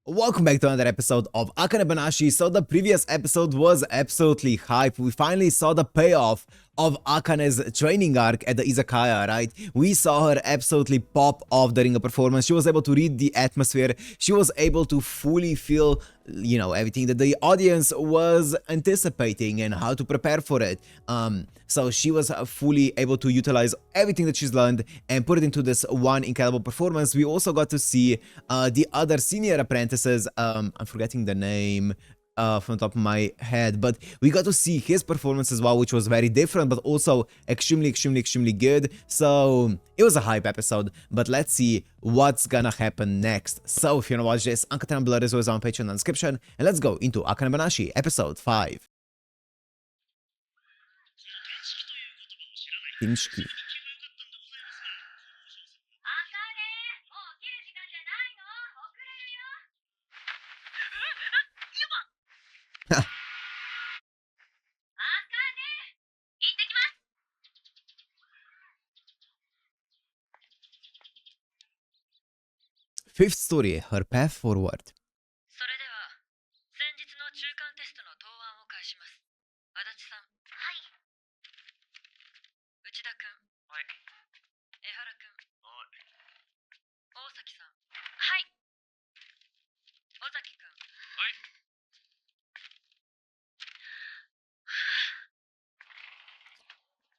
Welcome back to another episode of Akane-banashi. So the previous episode was absolutely hype. We finally saw the payoff of Akane's training arc at the izakaya, right? We saw her absolutely pop off during a performance. She was able to read the atmosphere. She was able to fully feel, everything that the audience was anticipating and how to prepare for it. So she was fully able to utilize everything that she's learned and put it into this one incredible performance. We also got to see the other senior apprentices. I'm forgetting the name from the top of my head, but we got to see his performance as well, which was very different, but also extremely good. So it was a hype episode, but let's see what's gonna happen next. So if you wanna watch this, Uncut Blood is always on Patreon in the description, and let's go into Akane-banashi episode 5. Tinshki. Fifth story, her path forward.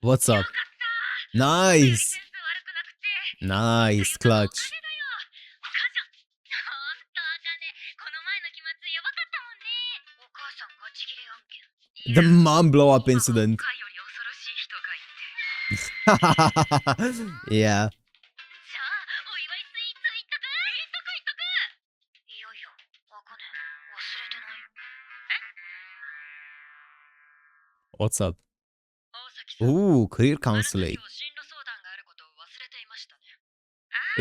What's up? Nice! Nice, clutch. The mom blow up incident. Yeah. What's up? Ooh, career counseling.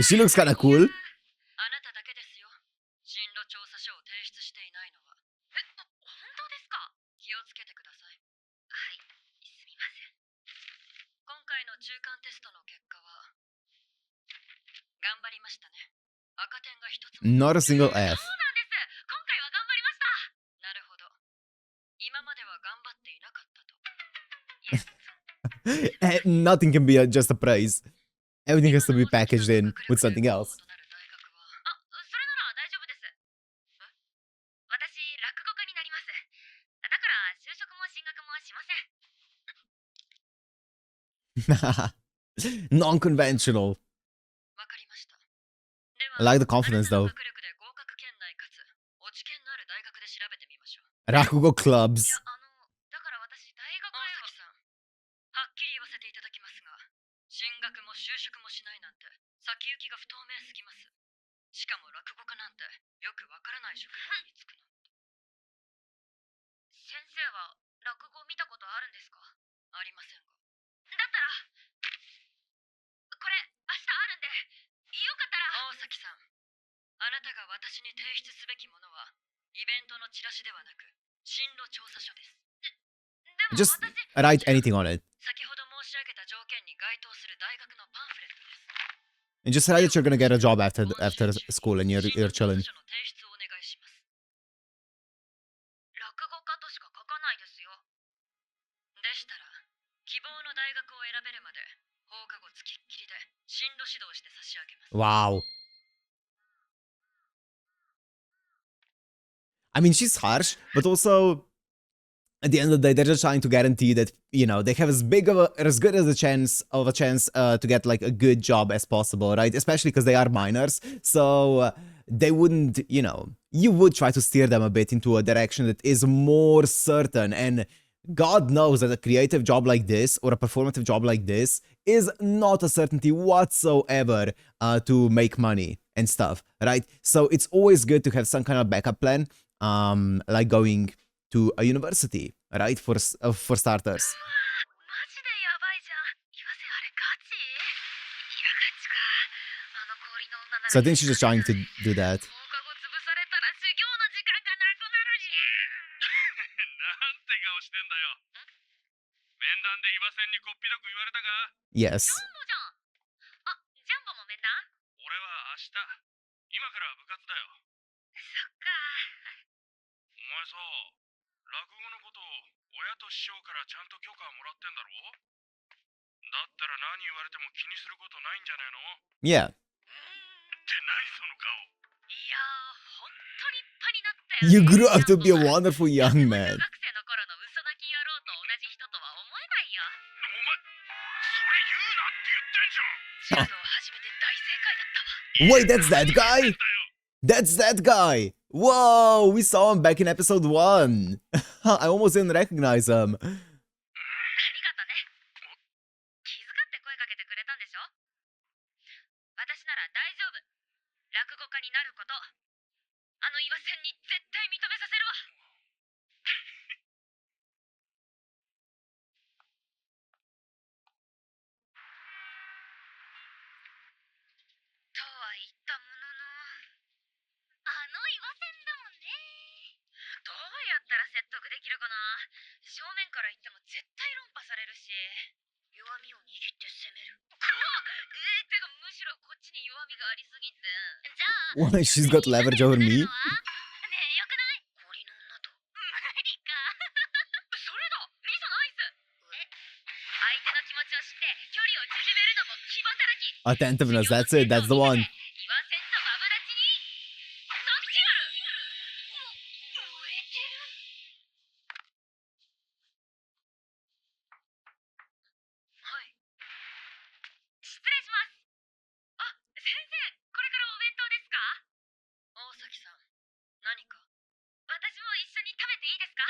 She looks kinda cool. Not a single F. Nothing can be just a praise. Everything has to be packaged in with something else. Non-conventional. I like the confidence though. Rakugo clubs. Just write anything on it. And just write that you're gonna get a job after school and you're chilling. Wow. I mean, she's harsh, but also at the end of the day, they're just trying to guarantee that, they have as good as a chance to get like a good job as possible, right? Especially because they are minors, so they wouldn't, you would try to steer them a bit into a direction that is more certain. And God knows that a creative job like this or a performative job like this is not a certainty whatsoever to make money and stuff, right? So it's always good to have some kind of backup plan, like going to a university, right? For starters. So I think she's just trying to do that. Yes. さ、落語のことを親と師匠からちゃんと許可もらってんだろ？だったら何言われても気にすることないんじゃねえの？ Yeah. って何その顔。いやー、ほんと立派になったよね。 You grew up to be a wonderful 小 young 学 man. 生の頃の嘘泣き野郎と同じ人とは思えないよ。お前、それ言うなって言ってんじゃん。柔道を始めて大正解だったわ。 Wait, that's that guy? だよ。 That's that guy! Whoa, we saw him back in episode 1. I almost didn't recognize him. ありがとね。気遣って声かけてくれたんでしょ？私なら大丈夫。落語家になること、あの岩線に絶対認めさせるわ。とは言ったものの、あの岩線だもんね。どうやったら説得できるかな。正面から言っても絶対論破されるし。弱みを握って攻める。怖っ。てかむしろこっちに弱みがありすぎて。じゃあ Why, she's got leverage over me? ねえ、よくない？氷の女と無理か。それだ、リサナイス。相手の気持ちを知って距離を縮めるのも牙働き。 Attentiveness, that's it, that's the one. 岩線とマブダチになってやる。燃えてる。はい。失礼します。あ、先生、これからお弁当ですか？大崎さん、何か？私も一緒に食べていいですか？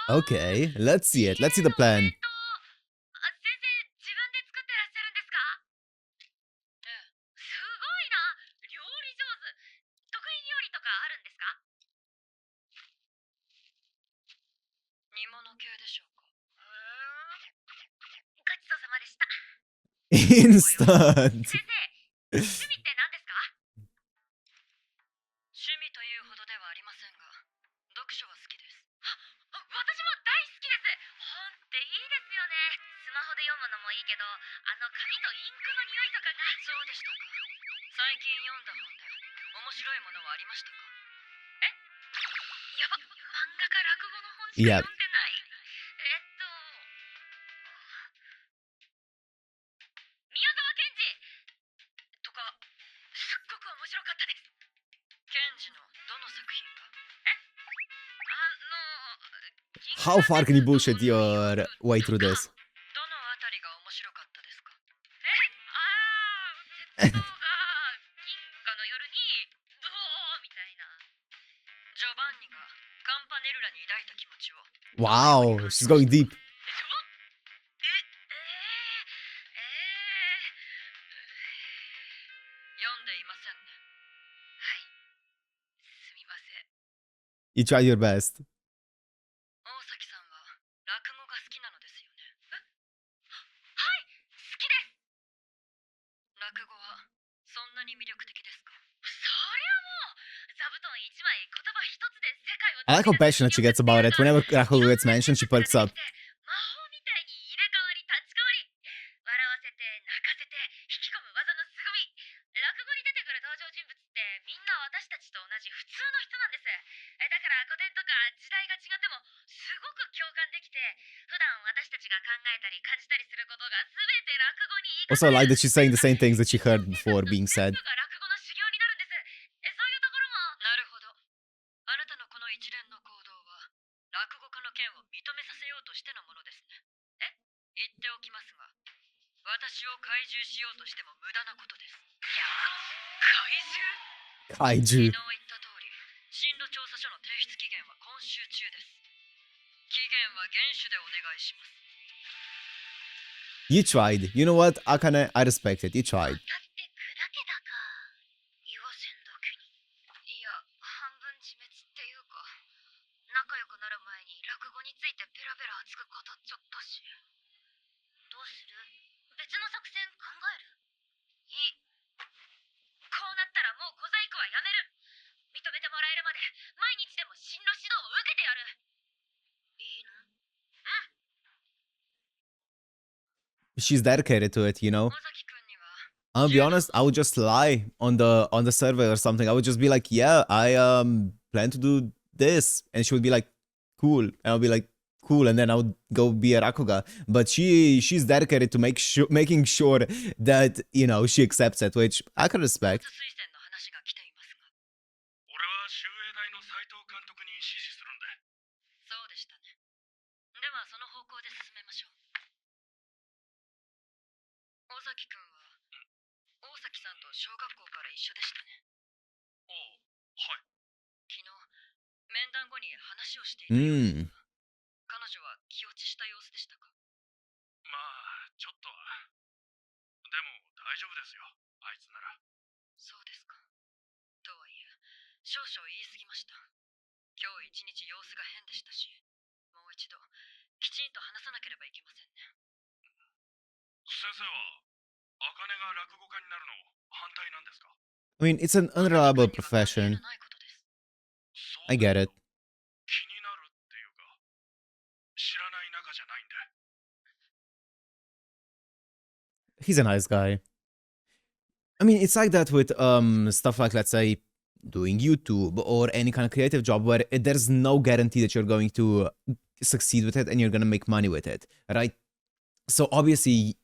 Okay, let's see it. Let's see the plan. 先生、自分で作ってらっしゃるんですか？ええ。すごいな。料理上手。得意料理とかあるんですか？煮物系でしょうか？ごちそうさまでした。 Instant. 先生、趣味って何ですか？趣味というほどではありませんが、読書は好きです。私も大好きです。本っていいですよね。スマホで読むのもいいけど、あの紙とインクの匂いとかが。そうでしたか。最近読んだ本で面白いものはありましたか？え？やば、漫画か落語の本しか Yeah. 読んでない。宮沢賢治とか、すっごく面白かったです。賢治のどの作品が？How far can you bullshit your way through this? どのあたりが面白かったですか？鉄道が銀河の夜にドーみたいな。ジョバンニがカンパネルラに抱いた気持ちを。Wow, she's going deep. 読んでいませんね。はい。すみません。 You tried your best. 大崎さんは落語が好きなのですよね。はい、好きです。落語はそんなに魅力的ですか？そりゃもう座布団一枚言葉一つで世界を I like how passionate she gets about it. Whenever Rakugo gets mentioned, she perks up. 魔法みたいに入れ替わり立ち替わり、笑わせて泣かせて引き込む技の凄み。落語に出てくる登場人物ってみんな私たちと同じ普通の人なんです。だから古典とか時代が違ってもすごく共感できて、普段私たちが考えたり感じたりすることが全て落語に生か Also, さ I れ like that she's saying the same things that she heard before being said. 全部が落語の修行になるんです。そういうところも。なるほど。あなたのこの一連の行動は落語家の権を認めさせようとしてのものですね。言っておきますが、私を懐柔しようとしても無駄なことです。いや、怪獣？ Kaiju. 昨日言った通り、進路調査書の提出期限は今週中です。期限は厳守でお願いします。 You tried. You know what, Akane? I respect it. You tried. だって砕けたか。岩線だけに。いや、半分自滅っていうか、仲良くなる前に落語についてペラペラ熱く語っちゃったし。どうする？別の作戦考える？いい。こうなったらもう小細工はやめる。認めてもらえるまで毎日でも進路指導を受けてやる。いいの？うん。 She's dedicated to it, you know? 尾崎君には I'll be honest, I would just lie on the survey or something. I would just be like, yeah, I plan to do this, and she would be like, cool, and I'll be like, cool, and then I would go be a Rakuga. But she's dedicated to making sure that she accepts it, which I can respect. 推薦の話が来ていますが。俺は秀英大の斉藤監督に指示するんで。そうでしたね。ではその方向で進めましょう。尾崎くんは、大崎さんと小学校から一緒でしたね。おう、はい。昨日、面談後に話をしていたようですが、彼女は気落ちした様子でしたか？まあ、ちょっとは。でも大丈夫ですよ、あいつなら。そうですか。とはいえ、少々言い過ぎました。今日一日様子が変でしたし、もう一度、きちんと話さなければいけませんね。先生は、茜が落語家になるの反対なんですか？ I mean, it's an unreliable profession. ないことです。そう I get it. 気になるっていうか、知らない仲じゃないんで。He's a nice guy. I mean, it's like that with stuff like, let's say, doing YouTube or any kind of creative job where there's no guarantee that you're going to succeed with it and you're going to make money with it, right? So obviously,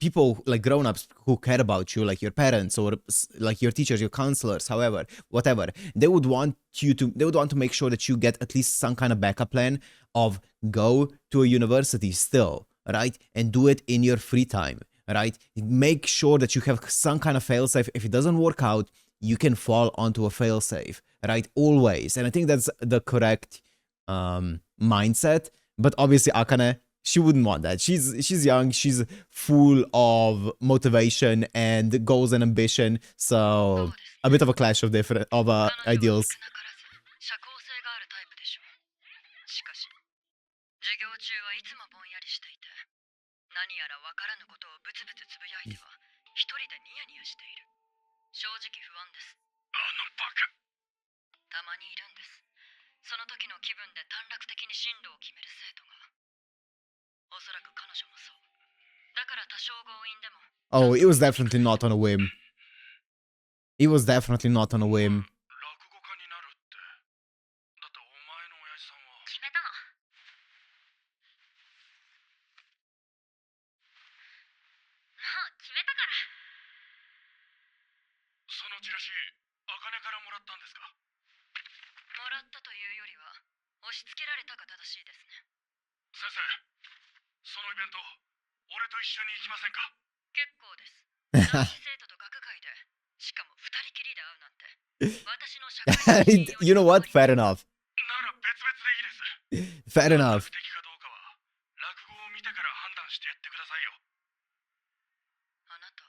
people like grown-ups who care about you, like your parents or like your teachers, your counselors, however, whatever, they would want to make sure that you get at least some kind of backup plan of go to a university still, right? And do it in your free time, right? Make sure that you have some kind of failsafe. If it doesn't work out, you can fall onto a failsafe, right? Always. And I think that's the correct mindset. But obviously, Akane, she wouldn't want that. She's young. She's full of motivation and goals and ambition. So a bit of a clash of different ideals. 少なからず社交性があるタイプでしょう。しかし、授業中はいつもぼんやりしていて、何やらわからぬことをブツブツつぶやいては、一人でニヤニヤしている。正直不安です。あのバカ。たまにいるんです。その時の気分で短絡的に進路を決める生徒が。おそらく彼女もそう。だから多少強引でも。Oh, it was definitely not on a whim. It was definitely not on a whim. 落語家になるって。だってお前の親父さんは。決めたの。もう決めたから。そのチラシ、茜からもらったんですか？もらったというよりは、押し付けられたが正しいですね。先生、そのイベント、俺と一緒に行きませんか？結構です。男子生徒と学会で、しかも二人きりで会うなんて。私の社会的信用に You know what? Fair enough. なら別々でいいです。 Fair enough. 的かどうかは、落語を見てから判断してやってくださいよ。あなた、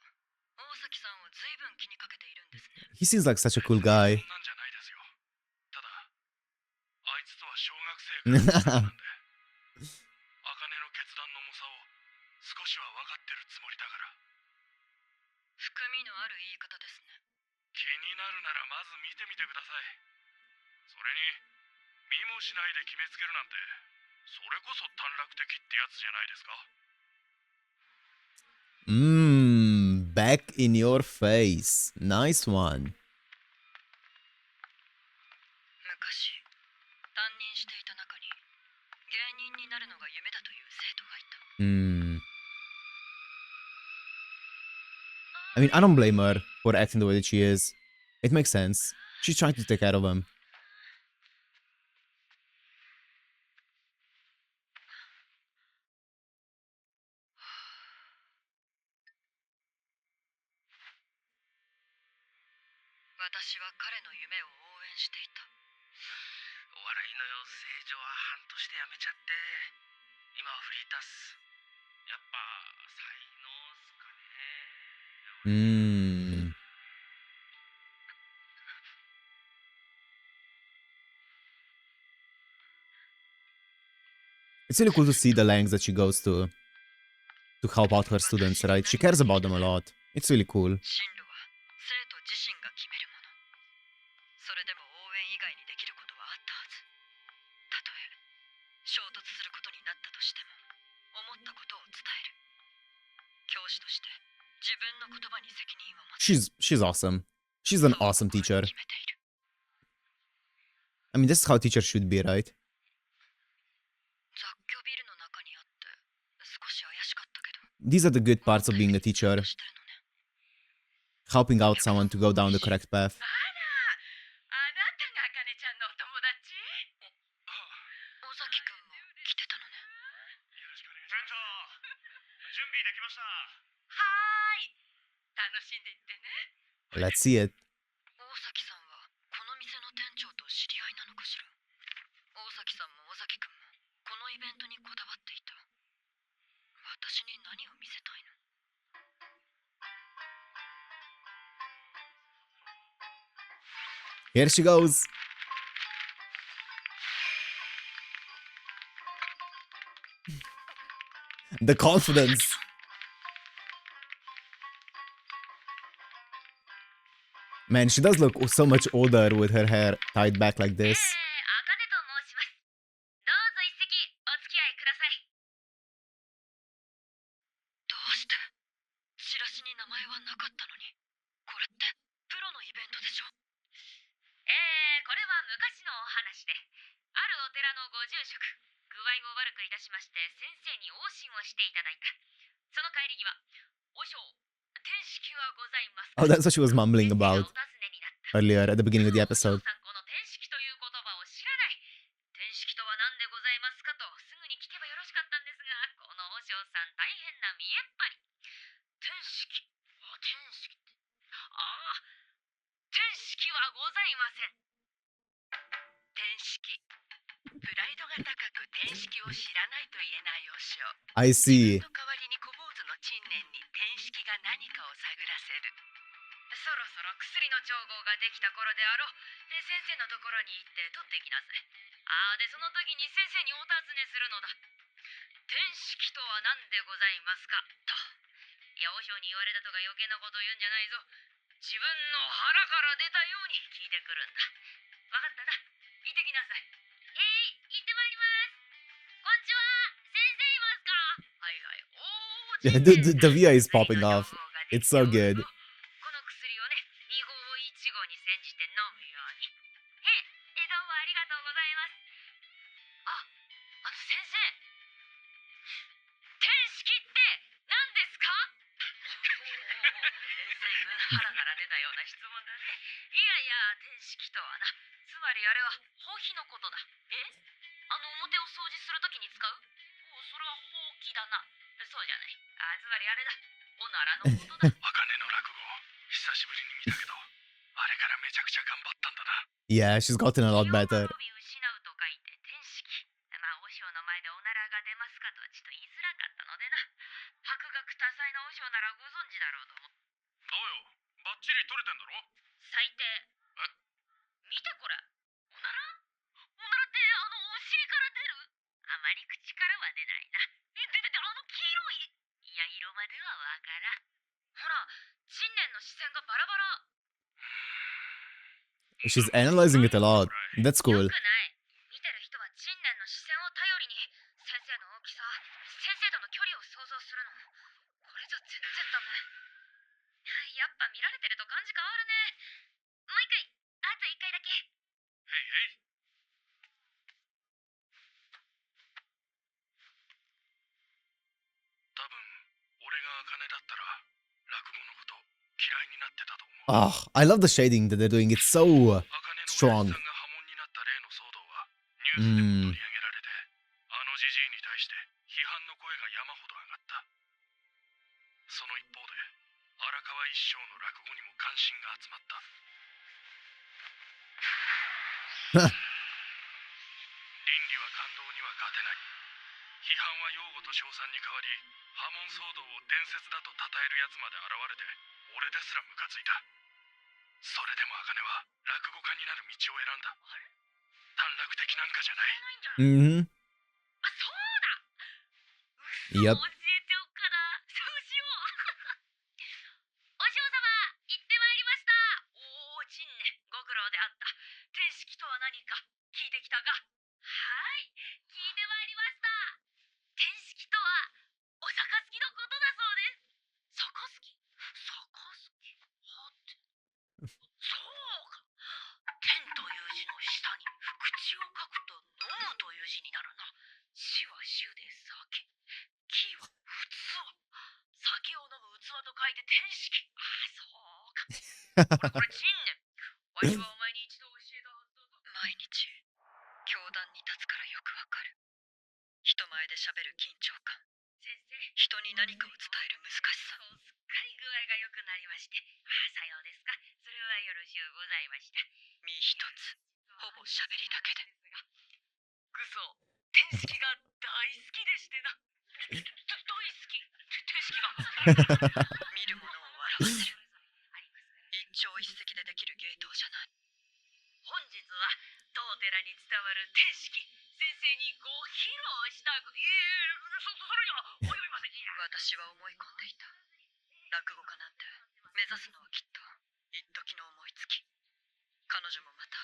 大崎さんを随分気にかけているんですね。He seems like such a cool guy. そんなんじゃないですよ。ただ、あいつとは小学生からの仲なんで、茜の決断の重さを少しは分かってるつもりだから。含みのある言い方ですね。気になるならまず見てみてください。それに、見もしないで決めつけるなんて、それこそ短絡的ってやつじゃないですか。Back in your face. Nice one. 昔、担任していた中に、芸人になるのが夢だという生徒がいた。I mean, I don't blame her for acting the way that she is. It makes sense. She's trying to take care of him. 私は彼の夢を応援していた。お笑いの養成所は半年で辞めちゃって、今はフリーターっす。やっぱ才能っすかね。It's really cool to see the lengths that she goes to help out her students, right? She cares about them a lot. It's really cool. 進路は生徒自身が決めるもの。それでも応援以外にできることはあったはず。たとえ衝突することになったとしても、思ったことを伝える。教師として自分の言葉に責任を持つ。She's awesome. She's an awesome teacher. I mean, this is how teacher should be, right? 雑居ビルの中にあって少し怪しかったけど。These are the good parts of being a teacher. してるのね。Helping out someone to go down the correct path. あなたがあかねちゃんのお友達？尾崎くんも来てたのね。よろしくお願いします。店長、準備できました。はーい。楽しんでいってね。 Let's see it. 大崎さんはこの店の店長と知り合いなのかしら。大崎さんも尾崎くんもこのイベントにこだわっていた。私に何を見せたいの？ Here she goes. The confidence. Man, she does look so much older with her hair tied back like this. あかねと申します。どうぞ一席お付き合いください。どうしてチラシに名前はなかったのに。これってプロのイベントでしょ。これは昔のお話で、あるお寺のご住職、具合を悪くいたしまして先生に往診をしていただいた。その帰り際、和尚、天式はございますか。 Oh, that's what she was mumbling 先生 about がお尋ねになった。 earlier at the beginning of the episode. お嬢さん、この天式という言葉を知らない。天式とは何でございますかとすぐに聞けばよろしかったんですが、この和尚さん大変な見えっ張り。天式、天式って、天式はございません。天式、プライドが高く天式を知らないと言えない和尚。 I see. その代わりに小坊主の陳年に天式が何かを探らせる。そろそろ薬の調合ができた頃であろう。先生のところに行って取ってきなさい。でその時に先生にお尋ねするのだ。天式とは何でございますかと。いや、和尚に言われたとか余計なこと言うんじゃないぞ。自分の腹から出たように聞いてくるんだ。わかったな。行ってきなさい。行ってまいります。こんにちは。先生いますか？はいはい。Yeah, the VI is popping off. It's so good. この薬をね、2号を1号に煎じて飲むように。どうもありがとうございます。先生。天式って何ですか？先生、腹から出たような質問だね。いやいや、天式とはな、つまりあれはほうきのことだ。表を掃除するときに使う？それはほうきだな。そうじゃない。つまりあれだ。おならのことだ。茜の落語、久しぶりに見たけど、あれからめちゃくちゃ頑張ったんだな。Yeah, she's gotten a lot better. 失うと書いて天式。和尚の前でおならが出ますかとちょっと言いづらかったのでな。博学多彩な和尚ならご存知だろうと思う。どうよ、バッチリ撮れてんだろ？最低。見てこれ。おならってお尻から出る？あまり口からは出ないな。黄色い。いや、色まではわからん。ほら、陳年の視線がバラバラ。 She's analyzing it a lot. That's よ cool. くない。見てる人は陳年の視線を頼りに先生の大きさ、先生との距離を想像するの。これじゃ全然ダメ。やっぱ見られてると感じ変わるね。もう一回、あと一回だけ。へいへい。多分、俺が茜だったら、落語のこと嫌いになってたと思う。Ah, I love the shading that they're doing. It's so 茜の親 strong. 父さんが破門になった例の騒動はニュースでも取り上げられて、じじいに対して批判の声が山ほど上がった。その一方で荒川一生の落語にも関心が集まった。倫理は感動には勝てない。批判は擁護と称賛に変わり、破門騒動を伝説だと称えるやつまで現れて、俺ですらムカついた。それでも茜は落語家になる道を選んだ。短絡的なんかじゃない。Mm-hmm. そうだ。 Yep. 教えておくかな。そうしよう。お嬢様、行ってまいりました。陳ね、ご苦労であった。天式とは何か聞いてきたか？はい、聞いてまいりました。天式とはお杯のことだそうです。杯？これ信念。わしはお前に一度教えたはずだぞ。毎日、教壇に立つからよくわかる。人前で喋る緊張感。先生、人に何かを伝える難しさ。すっかり具合が良くなりまして。さようですか。それはよろしゅうございました。身一つ、ほぼ喋りだけで。グソ、天式が大好きでしてな。大好き。天式が。見る者を笑わせる。一朝一夕でできる芸当じゃない。本日は当寺に伝わる天式、先生にご披露したく。それには及びません。私は思い込んでいた。落語家なんて目指すのはきっと一時の思いつき。彼女もまた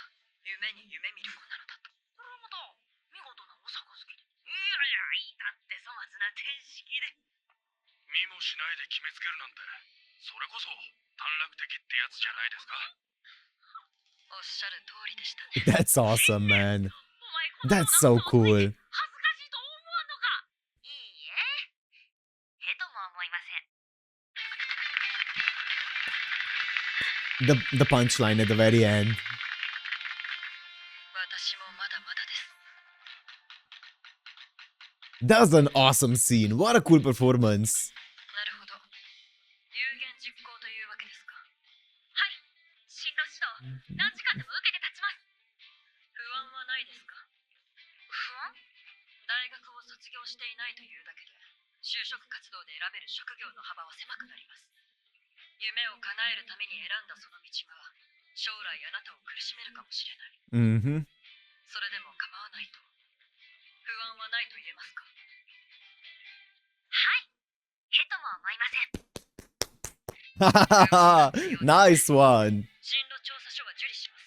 夢に夢見る子なのだと。これはまた見事なお杯で。いたって粗末な天式で。見もしないで決めつけるなんて、それこそ短絡的ってやつじゃないですか。おっしゃる通りでしたね。That's awesome, man. お前こんな That's so ことを cool. 恥ずかしいと思わんのか。いいえ、へとも思いません。The punchline at the very end. 私もまだまだです。 That was an awesome scene. What a cool performance. なるほど。有言実行というわけですか。はい。進路指導、何時間でも受けて立ちます。不安はないですか。不安？大学を卒業していないというだけで、就職活動で選べる職業の幅は狭くなります。夢を叶えるために選んだその道が、将来あなたを苦しめるかもしれない。Mm-hmm. それでも構わないと。不安はないと言えますか。はい。へとも思いません。 Nice one. 進路調査書は受理します。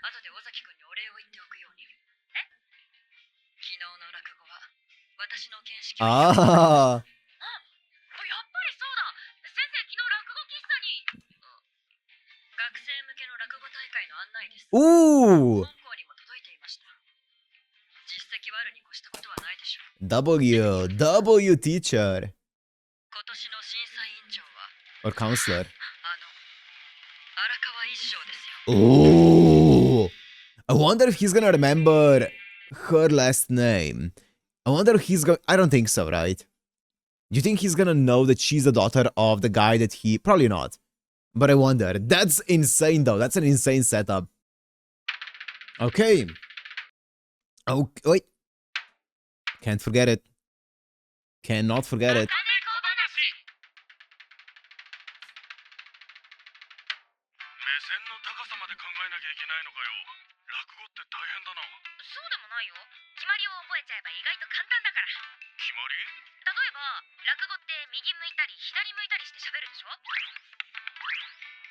後で尾崎君にお礼を言っておくように。え？昨日の落語は私の見識を。Ah. やっぱりそうだ。先生、昨日落語喫茶に。学生向けの落語大会の案内です。 Ooh. 本校にも届いていました。実績はあるに越したことはないでしょう。 W teacher 今年の審査委員長は or counselor. 荒川一生ですよ。 Oh. I wonder if he's gonna remember her last name. I wonder if he's going. I don't think so, right? Do you think he's gonna know that she's the daughter of the guy that he. Probably not. But I wonder. That's insane, though. That's an insane setup. Okay. Oh, wait. Can't forget it. Cannot forget it. 目線の高さまで考えなきゃいけないのかよ。落語って大変だな。そうでもないよ。決まりを覚えちゃえば意外と簡単だから。決まり？例えば、落語って右向いたり左向いたりして喋るでしょ。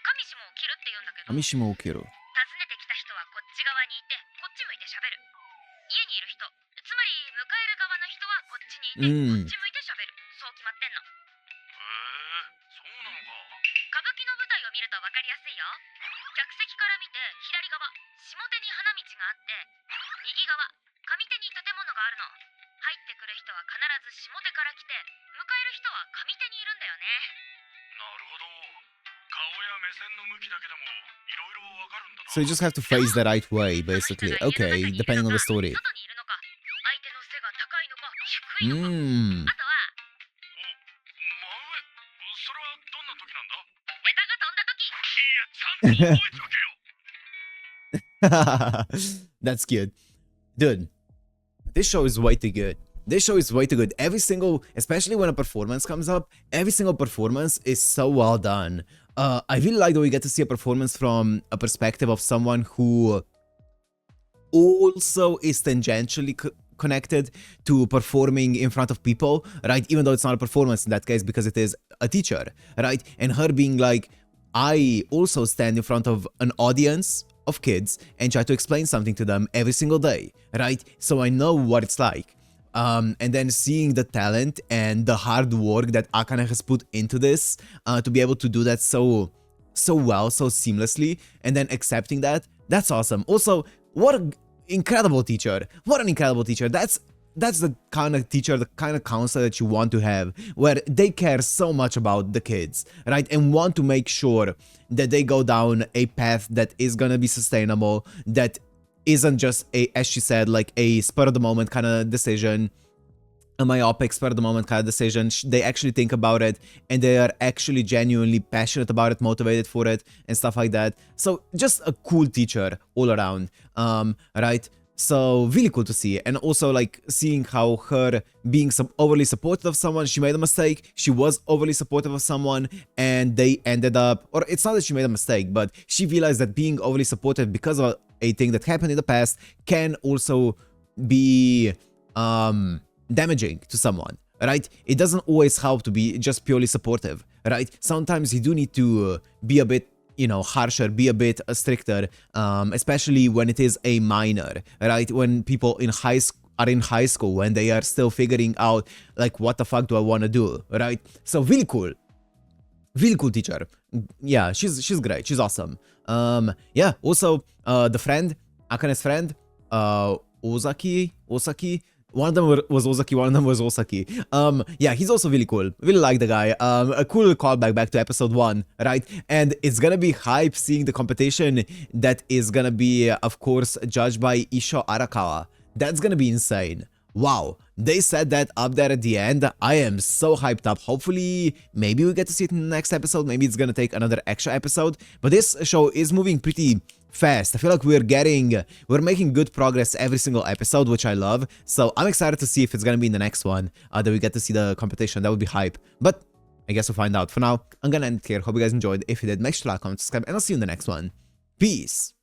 上下を切るって言うんだけど、訪ね Amishimo Okiro. てきた人はこっち側にいて、こっち向いて喋る。家にいる人、つまり迎える側の人はこっちにいて、こっち向いて喋る。そう決まってんの。そうなのか。歌舞伎の舞台を見ると分かりやすいよ。客席から見て左側、下手に花道があって、右側、上手に建物があるの。入ってくる人は必ず下手から来て、迎える人は上手にいるんだよね。なるほど。顔や目線の向きだけでもいろいろわかるんだな。 So you just have to face the right way, basically. Okay, depending on the story. 外にいるのか、相手の背が高いのか低いのか。あとは、真上。それはどんな時なんだ？ネタが飛んだ時。いや、ちゃんと覚えておけよ。That's cute. Dude, this show is way too good. This show is way too good. Every single, especially when a performance comes up, every single performance is so well done. I really like that we get to see a performance from a perspective of someone who also is tangentially connected to performing in front of people, right? Even though it's not a performance in that case because it is a teacher, right? And her being like, I also stand in front of an audience of kids and try to explain something to them every single day, right? So I know what it's like. And then seeing the talent and the hard work that Akane has put into this, to be able to do that so well, so seamlessly, and then accepting that, that's awesome. Also, what an incredible teacher. What an incredible teacher. That's that's the kind of teacher, the kind of counselor that you want to have, where they care so much about the kids, right? And want to make sure that they go down a path that is gonna be sustainable, that isn't just a, as she said, like a spur of the moment kind of decision, a myopic spur of the moment kind of decision. They actually think about it, and they are actually genuinely passionate about it, motivated for it, and stuff like that. So just a cool teacher all around, right? So really cool to see. And also like seeing how her being overly supportive of someone, she made a mistake, she was overly supportive of someone, and they ended up, or it's not that she made a mistake, but she realized that being overly supportive because of a thing that happened in the past can also be damaging to someone, right? It doesn't always help to be just purely supportive, right? Sometimes you do need to be a bit, you know, harsher, be a bit stricter, especially when it is a minor, right? When people are in high school, when they are still figuring out, like, what the fuck do I want to do, right? So really cool teacher. Yeah, she's great, she's awesome. Yeah, also the friend, Akane's friend, Osaki, one of them was Ozaki, one of them was Osaki. Yeah, he's also really cool. Really like the guy. A cool callback back to episode 1, right? And it's gonna be hype seeing the competition that is gonna be, of course, judged by Isho Arakawa. That's gonna be insane. Wow, they said that up there at the end. I am so hyped up. Hopefully, maybe we get to see it in the next episode. Maybe it's gonna take another extra episode. But this show is moving pretty fast. I feel like we're making good progress every single episode, which I love. So I'm excited to see if it's gonna be in the next one that we get to see the competition. That would be hype. But I guess we'll find out. For now, I'm gonna end it here. Hope you guys enjoyed. If you did, make sure to like, comment, subscribe, and I'll see you in the next one. Peace.